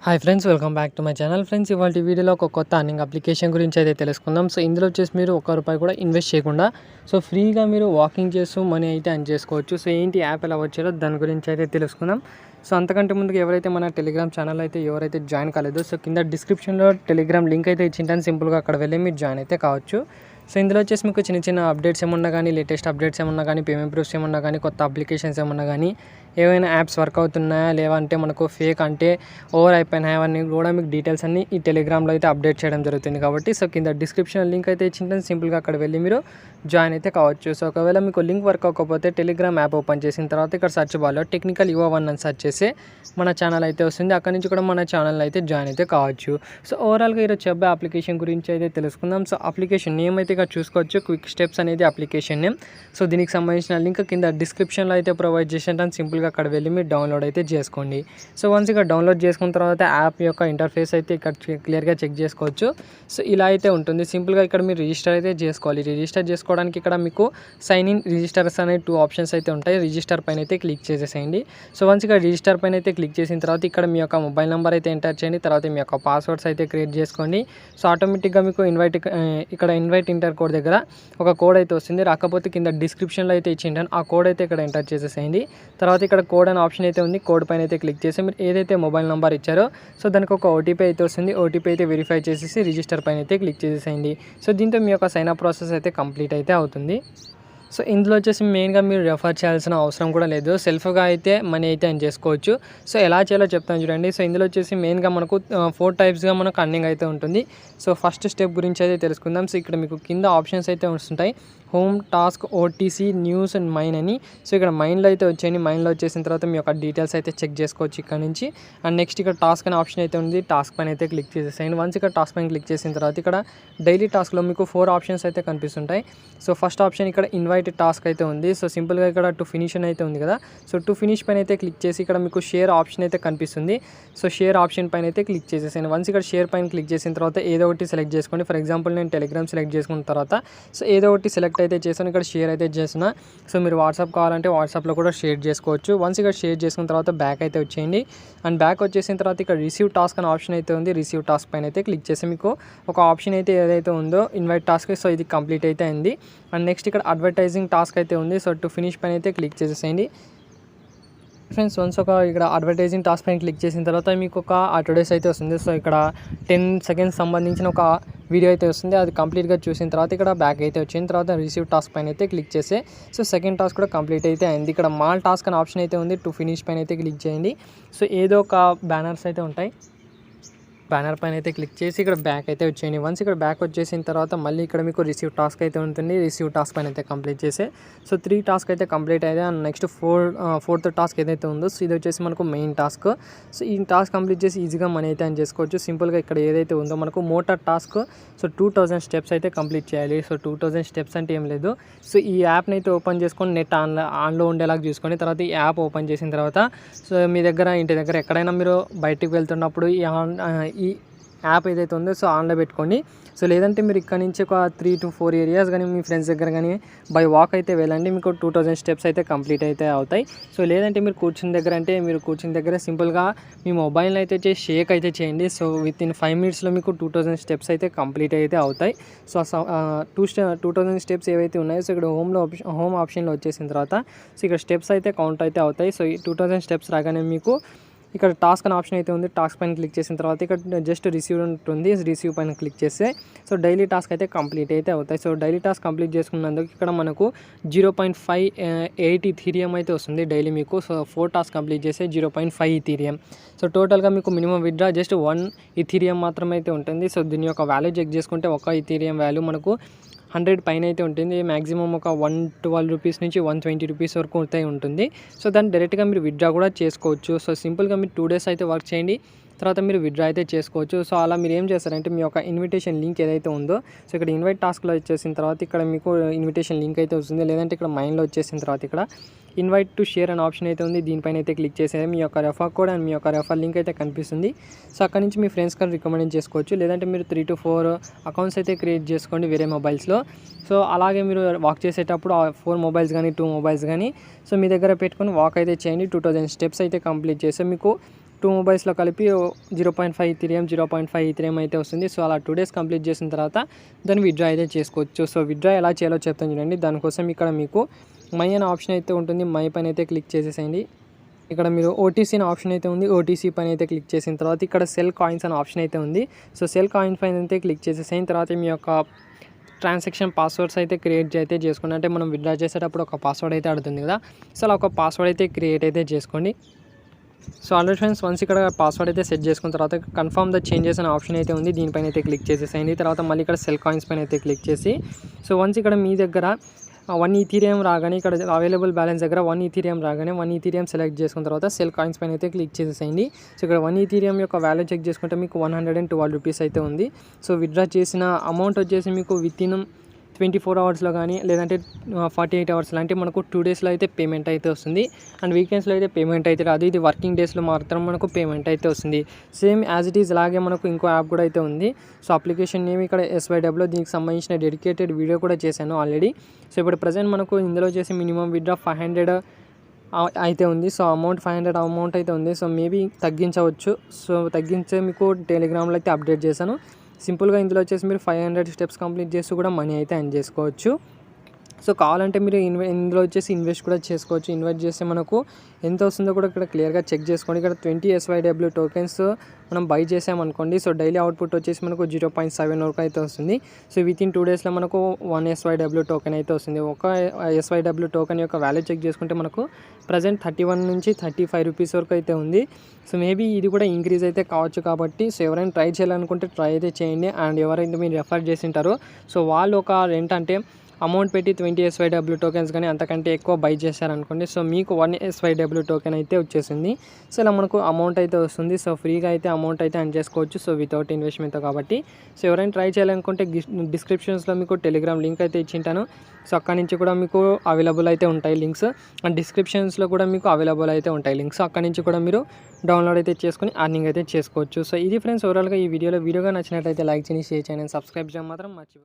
Hi friends, welcome back to my channel. Friends, ఇవాళ వీడియోలో ఒక కొత్త అర్నింగ్ అప్లికేషన్ గురించి అయితే తెలుసుకుందాం. సో ఇందులో వచ్చేసి మీరు ₹1 కూడా ఇన్వెస్ట్ చేయకుండా ఫ్రీగా మీరు వాకింగ్ చేస్తూ మనీ అయితే ఎర్న్ చేసుకోవచ్చు. సో ఏంటి యాప్ ఎలా వచ్చారో దాని గురించి అయితే తెలుసుకుందాం. సో అంతకంటే ముందుగా ఎవరైతే మన టెలిగ్రామ్ ఛానల్ అయితే ఎవరైతే జాయిన్ కాలేదో కింద డిస్క్రిప్షన్లో టెలిగ్రామ్ లింక్ అయితే ఇచ్చింటాను. సింపుల్గా అక్కడ వెళ్ళి మీరు జాయిన్ అయితే కావచ్చు. సో ఇందులో వచ్చేసి మీకు చిన్న చిన్న అప్డేట్స్ ఏమన్నా కానీ, లేటెస్ట్ అప్డేట్స్ ఏమన్నా కానీ, పేమెంట్ ప్రూఫ్స్ ఏమన్నా కానీ, కొత్త అప్లికేషన్స్ ఏమన్నా కానీ, ఏవైనా యాప్స్ వర్క్ అవుతున్నాయా లేవా, అంటే మనకు ఫేక్ అంటే ఓవర్ అయిపోయినాయి, అవన్నీ కూడా మీకు డీటెయిల్స్ అన్ని ఈ టెలిగ్రామ్లో అయితే అప్డేట్ చేయడం జరుగుతుంది. కాబట్టి కింద డిస్క్రిప్షన్ లింక్ అయితే ఇచ్చింటాను. సింపుల్గా అక్కడ వెళ్ళి మీరు జాయిన్ అయితే కావచ్చు. సో ఒకవేళ మీకు లింక్ వర్క్ అవ్వకపోతే టెలిగ్రామ్ యాప్ ఓపెన్ చేసిన తర్వాత ఇక్కడ సర్చ్ బార్లో టెక్నికల్ యువ1 అని సర్చ్ చేస్తే మన ఛానల్ అయితే వస్తుంది. అక్కడ నుంచి కూడా మన ఛానల్ అయితే జాయిన్ అయితే కావచ్చు. సో ఓవరాల్గా ఈరోజు చెప్పే అప్లికేషన్ గురించి అయితే తెలుసుకుందాం. సో అప్లికేషన్ నేమ్ అయితే ఇక్కడ చూసుకోవచ్చు, క్విక్ స్టెప్స్ అనేది అప్లికేషన్ నేమ్. సో దీనికి సంబంధించిన లింక్ కింద డిస్క్రిప్షన్లో అయితే ప్రొవైడ్ చేసేటాను. సింపుల్గా అక్కడ వెళ్ళి మీరు డౌన్లోడ్ అయితే చేసుకోండి. సో వన్స్ ఇక్కడ డౌన్లోడ్ చేసుకున్న తర్వాత యాప్ యొక్క ఇంటర్ఫేస్ అయితే ఇక్కడ క్లియర్గా చెక్ చేసుకోవచ్చు. సో ఇలా అయితే ఉంటుంది. సింపుల్గా ఇక్కడ మీరు రిజిస్టర్ అయితే చేసుకోవాలి. రిజిస్టర్ చేసుకోవడానికి ఇక్కడ మీకు సైన్ ఇన్, రిజిస్టర్స్ అనే 2 ఆప్షన్స్ అయితే ఉంటాయి. రిజిస్టర్ పైన అయితే క్లిక్ చేసేసేయండి. సో వన్స్ ఇక్కడ రిజిస్టర్ పైన అయితే క్లిక్ చేసిన తర్వాత ఇక్కడ మీ యొక్క మొబైల్ నెంబర్ అయితే ఎంటర్ చేయండి. తర్వాత మీ యొక్క పాస్వర్డ్స్ అయితే క్రియేట్ చేసుకోండి. సో ఆటోమేటిక్గా మీకు ఇక్కడ ఇన్వైట్ ఇంటర్ కోడ్ దగ్గర ఒక కోడ్ అయితే వస్తుంది. రాకపోతే కింద డిస్క్రిప్షన్లో అయితే ఇచ్చింటాను. ఆ కోడ్ అయితే ఇక్కడ ఎంటర్ చేసేసేయండి. తర్వాత ఇక్కడ కోడ్ అనే ఆప్షన్ అయితే ఉంది. కోడ్ పైన అయితే క్లిక్ చేసి మీరు ఏదైతే మొబైల్ నెంబర్ ఇచ్చారో దానికి ఒక ఓటీపీ అయితే వస్తుంది. ఓటీపీ అయితే వెరిఫై చేసేసి రిజిస్టర్ పైన అయితే క్లిక్ చేసేసేయండి. సో దీంతో మీ యొక్క సైన్ అప్ ప్రాసెస్ అయితే కంప్లీట్ అయితే అవుతుంది. సో ఇందులో వచ్చేసి మెయిన్గా మీరు రెఫర్ చేయాల్సిన అవసరం కూడా లేదు. సెల్ఫ్గా అయితే మనీ అయితే ఎర్న్ చేసుకోవచ్చు. సో ఎలా చేయాలో చెప్తాను చూడండి. సో ఇందులో వచ్చేసి మెయిన్గా మనకు 4 టైప్స్గా మనకు అర్నింగ్ అయితే ఉంటుంది. సో ఫస్ట్ స్టెప్ గురించి అయితే తెలుసుకుందాం. సో ఇక్కడ మీకు కింద ఆప్షన్స్ అయితే వస్తుంటాయి. Home, task, OTC, news and mine అని. సో ఇక్కడ మైన్లో అయితే వచ్చేయండి. మైన్లో వచ్చేసిన తర్వాత మీ యొక్క డీటెయిల్స్ అయితే చెక్ చేసుకోవచ్చు ఇక్కడ నుంచి. అండ్ నెక్స్ట్ ఇక్కడ టాస్క్ అనే ఆప్షన్ అయితే ఉంది. టాస్క్ పైన అయితే క్లిక్ చేసేసేయండి. వన్స్ ఇక్కడ టాస్క్ పైన క్లిక్ చేసిన తర్వాత ఇక్కడ డైలీ టాస్క్లో మీకు 4 ఆప్షన్స్ అయితే కనిపిస్తుంటాయి. సో ఫస్ట్ ఆప్షన్ ఇక్కడ ఇన్వైట్ టాస్క్ అయితే ఉంది. సో సింపుల్గా ఇక్కడ టు ఫినిష్ అని అయితే ఉంది కదా. సో టు ఫినిష్ పైన అయితే క్లిక్ చేసి ఇక్కడ మీకు షేర్ ఆప్షన్ అయితే కనిపిస్తుంది. సో షేర్ ఆప్షన్ పైన అయితే క్లిక్ చేసేసాను. వన్స్ ఇక్కడ షేర్ పైన క్లిక్ చేసిన తర్వాత ఏదో ఒకటి సెలెక్ట్ చేసుకోండి. ఫర్ ఎగ్జాంపుల్ నేను టెలిగ్రామ్ సెలెక్ట్ చేసుకున్న తర్వాత ఏదో ఒకటి సెలెక్ట్ అయితే చేసాను. ఇక్కడ షేర్ అయితే చేసిన. సో మీరు వాట్సాప్ కావాలంటే వాట్సాప్లో కూడా షేర్ చేసుకోవచ్చు. వన్స్ ఇక్కడ షేర్ చేసుకున్న తర్వాత బ్యాక్ అయితే వచ్చేయండి. అండ్ బ్యాక్ వచ్చేసిన తర్వాత ఇక్కడ రిసీవ్ టాస్క్ అనే ఆప్షన్ అయితే ఉంది. రిసీవ్ టాస్క్ పైన అయితే క్లిక్ చేసి మీకు ఒక ఆప్షన్ అయితే ఏదైతే ఉందో ఇన్వైట్ టాస్క్, సో ఇది కంప్లీట్ అయితే అయింది. అండ్ నెక్స్ట్ ఇక్కడ అడ్వర్టైజింగ్ టాస్క్ అయితే ఉంది. సో టు ఫినిష్ పైన అయితే క్లిక్ చేసేసేయండి. ఫ్రెండ్స్, వన్స్ ఇక్కడ అడ్వర్టైజింగ్ టాస్క్ పైన క్లిక్ చేసిన తర్వాత మీకు ఒక అడ్వర్టైజ్ అయితే వస్తుంది. సో ఇక్కడ 10 సెకండ్స్ సంబంధించిన ఒక వీడియో అయితే వస్తుంది. అది కంప్లీట్గా చూసిన తర్వాత ఇక్కడ బ్యాక్ అయితే వచ్చిన తర్వాత రిసీవ్ టాస్క్ పైన అయితే క్లిక్ చేస్తే సెకండ్ టాస్క్ కూడా కంప్లీట్ అయితే అయింది. ఇక్కడ మాల్ టాస్క్ అనే ఆప్షన్ అయితే ఉంది. టు ఫినిష్ పైన అయితే క్లిక్ చేయండి. సో ఏదో ఒక బ్యానర్స్ అయితే ఉంటాయి. బ్యానర్ పైన అయితే క్లిక్ చేసి ఇక్కడ బ్యాక్ అయితే వచ్చేయండి. వన్స్ ఇక్కడ బ్యాక్ వచ్చేసిన తర్వాత మళ్ళీ ఇక్కడ మీకు రిసీవ్ టాస్క్ అయితే ఉంటుంది. రిసీవ్ టాస్క్ పైన అయితే కంప్లీట్ చేసి 3 టాస్క్ అయితే కంప్లీట్ అయితే అండ్ నెక్స్ట్ ఫోర్త్ టాస్క్ ఏదైతే ఉందో ఇది వచ్చేసి మనకు మెయిన్ టాస్క్. సో ఈ టాస్క్ కంప్లీట్ చేసి ఈజీగా మనీ అయితే ఎర్న్ చేసుకోవచ్చు. సింపుల్గా ఇక్కడ ఏదైతే ఉందో మనకు మోటార్ టాస్క్ 2000 స్టెప్స్ అయితే కంప్లీట్ చేయాలి. సో 2000 స్టెప్స్ అంటే ఏం లేదు. సో ఈ యాప్ని అయితే ఓపెన్ చేసుకొని నెట్ ఆన్లో ఉండేలాగా చూసుకొని తర్వాత ఈ యాప్ ఓపెన్ చేసిన తర్వాత మీ దగ్గర ఇంటి దగ్గర ఎక్కడైనా మీరు బయటికి వెళ్తున్నప్పుడు ఈ యాప్ ఏదైతే ఉందో ఆన్లో పెట్టుకోండి. సో లేదంటే మీరు ఇక్కడ నుంచి ఒక 3 to 4 ఏరియాస్ కానీ మీ ఫ్రెండ్స్ దగ్గర కానీ బై వాక్ అయితే వెళ్ళండి. మీకు 2000 స్టెప్స్ అయితే కంప్లీట్ అయితే అవుతాయి. సో లేదంటే మీరు కూర్చుని దగ్గర అంటే మీరు కూర్చుని దగ్గర సింపుల్గా మీ మొబైల్ అయితే షేక్ అయితే చేయండి. సో విత్ ఇన్ 5 minutesలో మీకు 2000 స్టెప్స్ అయితే కంప్లీట్ అయితే అవుతాయి. సో 2000 స్టెప్స్ ఏవైతే ఉన్నాయో ఇక్కడ హోమ్ ఆప్షన్లో వచ్చేసిన తర్వాత ఇక్కడ స్టెప్స్ అయితే కౌంట్ అయితే అవుతాయి. సో ఈ 2000 స్టెప్స్ రాగానే మీకు ఇక్కడ టాస్క్ అనే ఆప్షన్ అయితే ఉంది. టాస్క్ పైన క్లిక్ చేసిన తర్వాత ఇక్కడ జస్ట్ రిసీవ్ ఉంటుంది. రిసీవ్ పైన క్లిక్ చేస్తే డైలీ టాస్క్ అయితే కంప్లీట్ అయితే అవుతాయి. సో డైలీ టాస్క్ కంప్లీట్ చేసుకున్నందుకు ఇక్కడ మనకు 0.58 ఇథీరియం అయితే వస్తుంది డైలీ మీకు. సో 4 టాస్క్ కంప్లీట్ చేస్తే 0.5 ఇథీరియం. సో టోటల్గా మీకు మినిమం విత్డ్రా జస్ట్ 1 ఇథీరియం మాత్రమే అయితే ఉంటుంది. సో దీని యొక్క వాల్యూ చెక్ చేసుకుంటే 1 ఇథీరియం వాల్యూ మనకు 100 పైన అయితే ఉంటుంది. మ్యాక్సిమం ఒక 112 రూపీస్ నుంచి 120 రూపీస్ వరకు అయితే ఉంటుంది. సో దాన్ని డైరెక్ట్గా మీరు విత్డ్రా కూడా చేసుకోవచ్చు. సో సింపుల్గా మీరు 2 days అయితే వర్క్ చేయండి. తర్వాత మీరు విత్డ్రా అయితే చేసుకోవచ్చు. సో అలా మీరు ఏం చేస్తారంటే మీ యొక్క ఇన్విటేషన్ లింక్ ఏదైతే ఉందో ఇక్కడ ఇన్వైట్ టాస్క్లో వచ్చేసిన తర్వాత ఇక్కడ మీకు ఇన్విటేషన్ లింక్ అయితే వస్తుంది. లేదంటే ఇక్కడ మైన్లో వచ్చేసిన తర్వాత ఇక్కడ ఇన్వైట్ టు షేర్ అనే ఆప్షన్ అయితే ఉంది. దీనిపైన అయితే క్లిక్ చేసేది మీ యొక్క రెఫర్ కోడ్ అండ్ మీ యొక్క రెఫర్ లింక్ అయితే కనిపిస్తుంది. సో అక్కడ నుంచి మీ ఫ్రెండ్స్ కానీ రికమెండ్ చేసుకోవచ్చు. లేదంటే మీరు 3 to 4 అకౌంట్స్ అయితే క్రియేట్ చేసుకోండి వేరే మొబైల్స్లో. సో అలాగే మీరు వాక్ చేసేటప్పుడు 4 మొబైల్స్ కానీ 2 మొబైల్స్ కానీ మీ దగ్గర పెట్టుకొని వాక్ అయితే చేయండి. 2000 స్టెప్స్ అయితే కంప్లీట్ చేస్తే మీకు 2 మొబైల్స్లో కలిపి 0.5 ఈథీరియం 0.5 ఈథీరియం అయితే వస్తుంది. సో అలా 2 డేస్ కంప్లీట్ చేసిన తర్వాత దాన్ని విత్డ్రా అయితే చేసుకోవచ్చు. సో విత్డ్రా ఎలా చేయాలో చెప్తాను చూడండి. దానికోసం ఇక్కడ మీకు మై అనే ఆప్షన్ అయితే ఉంటుంది. మై పైన అయితే క్లిక్ చేసేసేయండి. ఇక్కడ మీరు ఓటీసీ అనే ఆప్షన్ అయితే ఉంది. ఓటీసీ పైన అయితే క్లిక్ చేసిన తర్వాత ఇక్కడ సెల్ కాయిన్స్ అనే ఆప్షన్ అయితే ఉంది. సో సెల్ కాయిన్స్ పైన అయితే క్లిక్ చేసేసిన తర్వాత మీ యొక్క ట్రాన్సాక్షన్ పాస్వర్డ్స్ అయితే క్రియేట్ అయితే చేసుకోండి. అంటే మనం విత్డ్రా చేసేటప్పుడు ఒక పాస్వర్డ్ అయితే అడుగుతుంది కదా, సో అలా ఒక పాస్వర్డ్ అయితే క్రియేట్ అయితే చేసుకోండి. సో ఆల్రెడీ ఫ్రెండ్స్ వన్స్ ఇక్కడ పాస్వర్డ్ అయితే సెట్ చేసుకున్న తర్వాత కన్ఫర్మ్ ద చేంజెస్ అనే ఆప్షన్ అయితే ఉంది. దీనిపైన అయితే క్లిక్ చేసేసేయండి. తర్వాత మళ్ళీ ఇక్కడ సెల్ కాయిన్స్ పైన అయితే క్లిక్ చేసి సో వన్స్ ఇక్కడ మీ దగ్గర 1 ఈథీరియం రాగానే ఇక్కడ అవైలబుల్ బ్యాలెన్స్ దగ్గర 1 ఈథీరియం రాగానే 1 ఈథీరియం సెలెక్ట్ చేసుకున్న తర్వాత సెల్ కాయిన్స్ పైన అయితే క్లిక్ చేసేసేయండి. సో ఇక్కడ 1 ఈథీరియం యొక్క వాల్యూ చెక్ చేసుకుంటే మీకు 112 రూపీస్ అయితే ఉంది. సో విత్డ్రా చేసిన అమౌంట్ వచ్చేసి మీకు వితిన్ 24 అవర్స్లో కానీ లేదంటే 48 అవర్స్లో అంటే మనకు 2 డేస్లో అయితే పేమెంట్ అయితే వస్తుంది. అండ్ వీకెండ్స్లో అయితే పేమెంట్ అయితే రాదు. ఇది వర్కింగ్ డేస్లో మాత్రం మనకు పేమెంట్ అయితే వస్తుంది. సేమ్ యాజ్ ఇట్ ఈజ్ అలాగే మనకు ఇంకో యాప్ కూడా అయితే ఉంది. సో అప్లికేషన్ నేమ్ ఇక్కడ SYW, దీనికి సంబంధించిన డెడికేటెడ్ వీడియో కూడా చేశాను ఆల్రెడీ. సో ఇప్పుడు ప్రజెంట్ మనకు ఇందులో చేసి మినిమం విత్డ్రా 500 అయితే ఉంది. సో అమౌంట్ 500 అమౌంట్ అయితే ఉంది. సో మేబీ తగ్గించవచ్చు. సో తగ్గించే మీకు టెలిగ్రామ్లో అయితే అప్డేట్ చేశాను. సింపుల్గా ఇందులో వచ్చేసి మీరు 500 స్టెప్స్ కంప్లీట్ చేస్తూ కూడా మనీ అయితే ఎర్న్ చేసుకోవచ్చు. సో కావాలంటే మీరు ఇందులో వచ్చేసి ఇన్వెస్ట్ కూడా చేసుకోవచ్చు. ఇన్వెస్ట్ చేస్తే మనకు ఎంత వస్తుందో కూడా ఇక్కడ క్లియర్గా చెక్ చేసుకోండి. ఇక్కడ 20 SYW టోకెన్స్ మనం బై చేసామనుకోండి. సో డైలీ అవుట్పుట్ వచ్చేసి మనకు 0.7 వరకు అయితే వస్తుంది. సో వితిన్ 2 డేస్లో మనకు 1 SYW టోకెన్ అయితే వస్తుంది. ఒక SYW టోకెన్ యొక్క వాల్యూ చెక్ చేసుకుంటే మనకు ప్రజెంట్ 31 నుంచి 35 రూపీస్ వరకు అయితే ఉంది. సో మేబీ ఇది కూడా ఇంక్రీజ్ అయితే కావచ్చు. కాబట్టి సో ఎవరైనా ట్రై చేయాలనుకుంటే ట్రై అయితే చేయండి. అండ్ ఎవరైతే మీరు రెఫర్ చేసి ఉంటారో సో వాళ్ళు ఒక ఏంటంటే అమౌంట్ పెట్టి 20 SYW టోకెన్స్ కానీ అంతకంటే ఎక్కువ బై చేశారనుకోండి. సో మీకు 1 SYW టోకెన్ అయితే వచ్చేసింది. సో ఇలా మనకు అమౌంట్ అయితే వస్తుంది. సో ఫ్రీగా అయితే అమౌంట్ అయితే ఎర్న్ చేసుకోవచ్చు. సో వితౌట్ ఇన్వెస్ట్మెంట్తో కాబట్టి సో ఎవరైనా ట్రై చేయాలనుకుంటే డిస్క్రిప్షన్స్లో మీకు టెలిగ్రామ్ లింక్ అయితే ఇచ్చింటాను. సో అక్కడి నుంచి కూడా మీకు అవైలబుల్ అయితే ఉంటాయి లింక్స్. అండ్ డిస్క్రిప్షన్స్లో కూడా మీకు అవైలబుల్ అయితే ఉంటాయి లింక్స్. అక్కడి నుంచి కూడా మీరు డౌన్లోడ్ అయితే చేసుకొని అర్నింగ్ అయితే చేసుకోవచ్చు. సో ఇది ఫ్రెండ్స్ ఓవరాల్గా ఈ వీడియోగా నచ్చినట్లయితే లైక్ చేయండి, షేర్ చేయండి, సబ్స్క్రైబ్ చేయడం మాత్రం మర్చిపోండి.